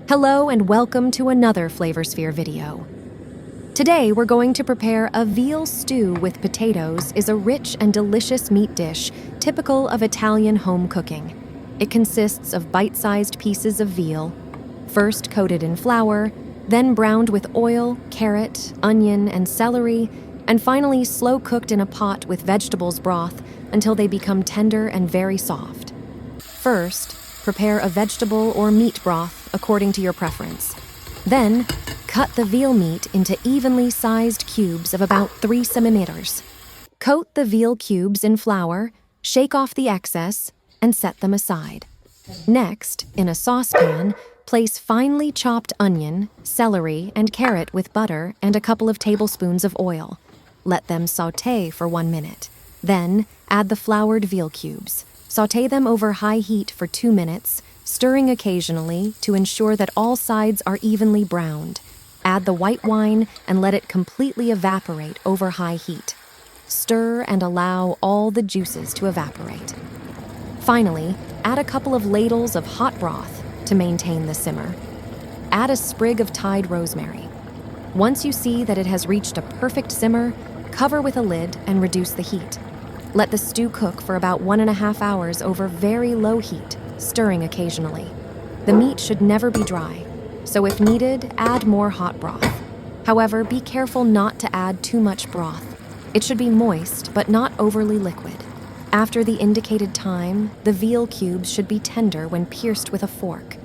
Hello and welcome to another Flavoursphere video. Today we're going to prepare a veal stew with potatoes. Is a rich and delicious meat dish typical of Italian home cooking. It consists of bite-sized pieces of veal, first coated in flour, then browned with oil, carrot, onion, and celery, and finally slow cooked in a pot with vegetables broth until they become tender and very soft. First, prepare a vegetable or meat broth according to your preference. Then, cut the veal meat into evenly sized cubes of about 3 centimeters. Coat the veal cubes in flour, shake off the excess, and set them aside. Next, in a saucepan, place finely chopped onion, celery, and carrot with butter and a couple of tablespoons of oil. Let them sauté for 1 minute. Then, add the floured veal cubes. Sauté them over high heat for 2 minutes, stirring occasionally to ensure that all sides are evenly browned. Add the white wine and let it completely evaporate over high heat. Stir and allow all the juices to evaporate. Finally, add a couple of ladles of hot broth to maintain the simmer. Add a sprig of Thai rosemary. Once you see that it has reached a perfect simmer, cover with a lid and reduce the heat. Let the stew cook for about 1.5 hours over very low heat, stirring occasionally. The meat should never be dry, so if needed, add more hot broth. However, be careful not to add too much broth. It should be moist, but not overly liquid. After the indicated time, the veal cubes should be tender when pierced with a fork.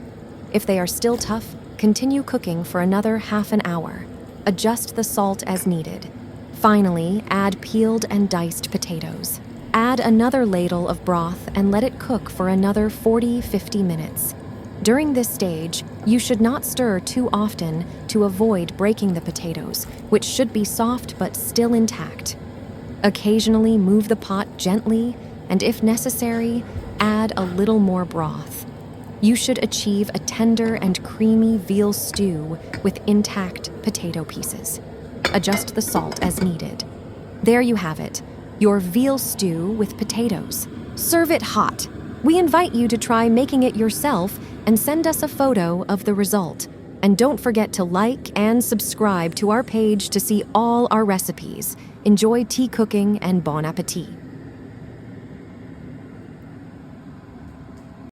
If they are still tough, continue cooking for another half an hour. Adjust the salt as needed. Finally, add peeled and diced potatoes. Add another ladle of broth and let it cook for another 40-50 minutes. During this stage, you should not stir too often to avoid breaking the potatoes, which should be soft but still intact. Occasionally move the pot gently, and if necessary, add a little more broth. You should achieve a tender and creamy veal stew with intact potato pieces. Adjust the salt as needed. There you have it, your veal stew with potatoes. Serve it hot. We invite you to try making it yourself and send us a photo of the result. And don't forget to like and subscribe to our page to see all our recipes. Enjoy tea cooking and bon appetit.